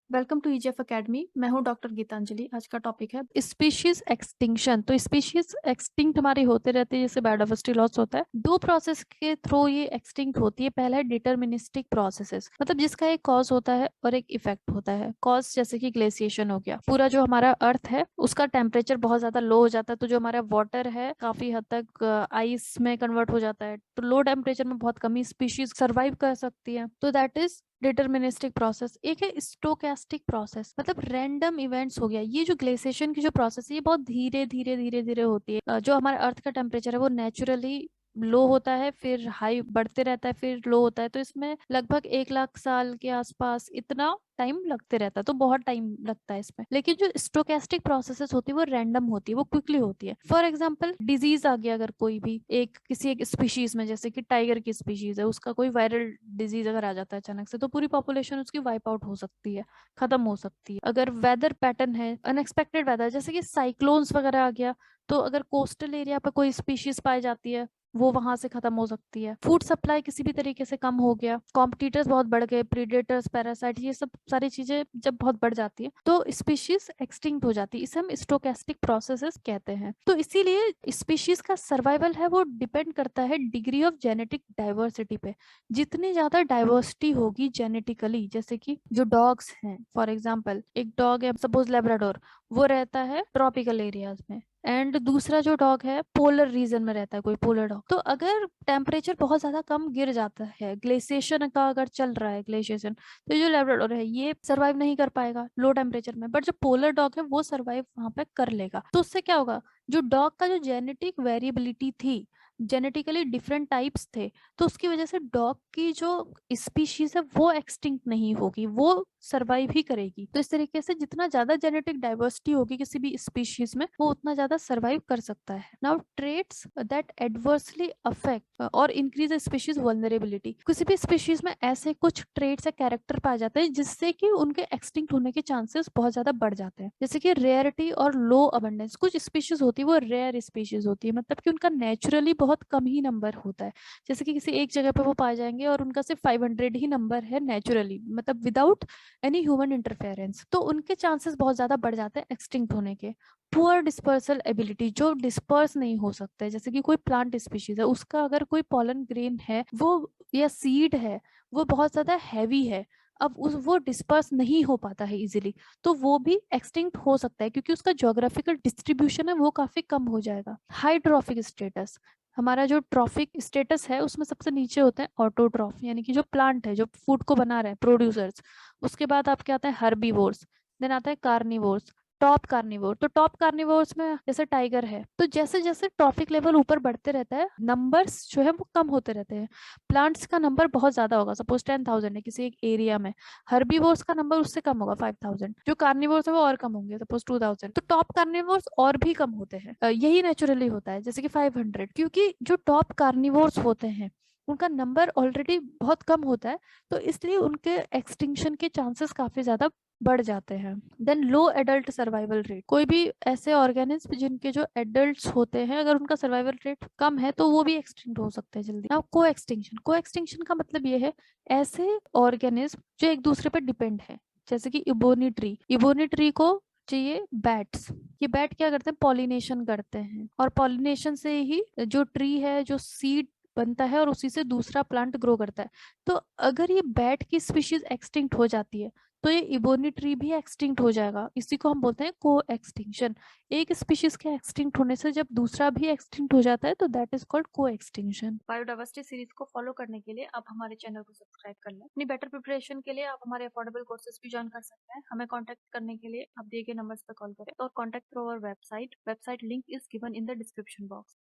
Welcome to EGF academy. मैं हूं doctor Geetanjali. आज का टॉपिक है स्पीशीज एक्सटिंक्शन। तो स्पीशीज एक्सटिंक्ट हमारी होते रहते हैं, जैसे बायोडाइवर्सिटी लॉस होता है। दो प्रोसेस के थ्रू ये एक्सटिंक्ट होती है। पहला है डिटर्मिनिस्टिक प्रोसेसेस, मतलब जिसका एक कॉज होता है और एक इफेक्ट होता है। कॉज जैसे कि ग्लेशिएशन हो गया, पूरा जो हमारा अर्थ है उसका टेम्परेचर बहुत ज्यादा लो हो जाता है, तो जो हमारा वाटर है काफी हद तक आइस में कन्वर्ट हो जाता है। तो लो टेम्परेचर में बहुत कम ही स्पीशीज सर्वाइव कर सकती है। तो दैट इज डिटर्मिनिस्टिक प्रोसेस। एक है स्टोकेस्टिक प्रोसेस, मतलब रैंडम इवेंट्स हो गया। ये जो ग्लेशिएशन की जो प्रोसेस है ये बहुत धीरे धीरे धीरे धीरे होती है। जो हमारे अर्थ का टेम्परेचर है वो नेचुरली लो होता है, फिर हाई बढ़ते रहता है, फिर लो होता है। तो इसमें लगभग 1 लाख साल के आसपास इतना टाइम लगते रहता है, तो बहुत टाइम लगता है इसमें। लेकिन जो स्टोकेस्टिक प्रोसेसेस होती है वो रैंडम होती है, वो क्विकली होती है। फॉर एग्जाम्पल डिजीज आ गया, अगर कोई भी किसी एक स्पीशीज में, जैसे कि टाइगर की स्पीशीज है, उसका कोई वायरल डिजीज अगर आ जाता है अचानक से, तो पूरी पॉपुलेशन उसकी वाइप आउट हो सकती है, खत्म हो सकती है। अगर वेदर पैटर्न है, अनएक्सपेक्टेड वेदर, जैसे कि साइक्लोन्स वगैरह आ गया, तो अगर कोस्टल एरिया पर कोई स्पीशीज पाई जाती है वो वहां से खत्म हो सकती है। फूड सप्लाई किसी भी तरीके से कम हो गया, कॉम्पिटिटर्स बहुत बढ़ गए, प्रीडेटर्स, पैरासाइट, ये सब सारी चीजें जब बहुत बढ़ जाती है तो स्पीशीज एक्सटिंक्ट हो जाती है। इसे हम स्टोकेस्टिक प्रोसेसेस कहते हैं। तो इसीलिए स्पीशीज का सर्वाइवल है वो डिपेंड करता है डिग्री ऑफ जेनेटिक डाइवर्सिटी पे। जितनी ज्यादा डाइवर्सिटी होगी जेनेटिकली, जैसे कि जो डॉग्स हैं, फॉर एग्जाम्पल एक डॉग है सपोज लेब्राडोर, वो रहता है ट्रॉपिकल एरियाज में, एंड दूसरा जो डॉग है पोलर रीजन में रहता है, कोई पोलर डॉग। तो अगर टेम्परेचर बहुत ज्यादा कम गिर जाता है, ग्लेशिएशन का अगर चल रहा है ग्लेशिएशन, तो जो लेब्राडोर है ये सरवाइव नहीं कर पाएगा लो टेम्परेचर में। बट जो पोलर डॉग है वो सरवाइव वहां पे कर लेगा। तो उससे क्या होगा, जो डॉग का जो जेनेटिक वेरिएबिलिटी थी, जेनेटिकली डिफरेंट टाइप्स थे, तो उसकी वजह से डॉग की जो स्पीशीज है वो एक्सटिंक्ट नहीं होगी, वो सरवाइव ही करेगी। तो इस तरीके से जितना ज्यादा जेनेटिक डाइवर्सिटी होगी किसी भी स्पीशीज में, वो उतना ज्यादा सरवाइव कर सकता है। Now traits that adversely affect और इंक्रीज स्पीशीज वल्नरेबिलिटी। किसी भी स्पीशीज में ऐसे कुछ ट्रेट्स या कैरेक्टर पाए जाते हैं जिससे कि उनके एक्सटिंक्ट होने के चांसेस बहुत ज्यादा बढ़ जाते हैं। जैसे कि रेयरिटी और लो अबंडेंस। कुछ स्पीशीज होती है वो रेयर स्पीशीज होती है, मतलब कि उनका नेचुरली बहुत कम ही नंबर होता है। जैसे कि किसी एक जगह पे वो पाए जाएंगे और उनका सिर्फ 500 ही नंबर है नेचुरली, मतलब विदाउट एनी ह्यूमन इंटरफेरेंस, तो उनके चांसेस बहुत ज्यादा बढ़ जाते हैं एक्सटिंक्ट होने के। पुअर डिस्पर्सल एबिलिटी, जो डिस्पर्स नहीं हो सकते, जैसे कि कोई प्लांट स्पीशीज है, उसका अगर कोई पॉलन ग्रेन है वो या सीड है, वो बहुत ज्यादा हैवी है, अब उस वो डिस्पर्स नहीं हो पाता है इजीली, तो वो भी एक्सटिंक्ट हो सकता है क्योंकि उसका ज्योग्राफिकल डिस्ट्रीब्यूशन है वो काफी कम हो जाएगा। हाइड्रोफिक स्टेटस, हमारा जो ट्रॉफिक स्टेटस है उसमें सबसे नीचे होते हैं ऑटोट्रॉफ, यानी कि जो प्लांट है जो फूड को बना रहे हैं, प्रोड्यूसर्स। उसके बाद आपके आते हैं हर्बीवोर्स, देन आता है कार्निवोर्स, टॉप कार्निवोर। तो टॉप कार्निवोर्स में जैसे टाइगर है, तो जैसे जैसे ट्रॉफिक लेवल ऊपर बढ़ते रहता है नंबर्स जो है वो कम होते रहते हैं। प्लांट्स का नंबर बहुत ज्यादा होगा, सपोज 10,000 है किसी एक एरिया में, हर्बीवोर्स का नंबर उससे कम होगा 5,000। जो कार्निवोर्स है वो और कम होंगे, सपोज 2,000। तो टॉप कार्निवोर्स और भी कम होते हैं। यही नेचुरली होता है, जैसे कि 500, क्योंकि जो टॉप कार्निवोर्स होते हैं उनका नंबर ऑलरेडी बहुत कम होता है, तो इसलिए उनके एक्सटिंक्शन के चांसेस काफी ज्यादा बढ़ जाते हैं। Then low adult survival rate, कोई भी ऐसे ऑर्गेनिज्म जिनके जो एडल्ट्स होते हैं अगर उनका सर्वाइवल रेट कम है तो वो भी एक्सटिंक्ट हो सकते हैं जल्दी। नाउ को एक्सटिंक्शन, को एक्सटिंक्शन का मतलब ये है ऐसे ऑर्गेनिज्म जो एक दूसरे पर डिपेंड है, जैसे कि इबोनी ट्री। इबोनी ट्री को चाहिए बैट्स, ये बैट क्या करते हैं, पॉलिनेशन करते हैं, और पॉलिनेशन से ही जो ट्री है जो सीड बनता है और उसी से दूसरा प्लांट ग्रो करता है। तो अगर ये बैट की स्पीशीज एक्सटिंक्ट हो जाती है तो ये इबोनी ट्री भी एक्सटिंक्ट हो जाएगा। इसी को हम बोलते हैं को एक्सटिंक्शन। एक स्पीशीज के एक्सटिंक्ट होने से जब दूसरा भी एक्सटिंक्ट हो जाता है तो दैट इज कॉल्ड को एक्सटिंक्शन। बायोडाइवर्सिटी सीरीज को फॉलो करने के लिए आप हमारे चैनल को सब्सक्राइब कर लें। अपनी बेटर प्रिपरेशन के लिए आप हमारे अफोर्डेबल कोर्सेज भी ज्वाइन कर सकते हैं। हमें कॉन्टैक्ट करने के लिए आप दिए गए नंबर्स पर कॉल करें और contact through our website link is given in the description box.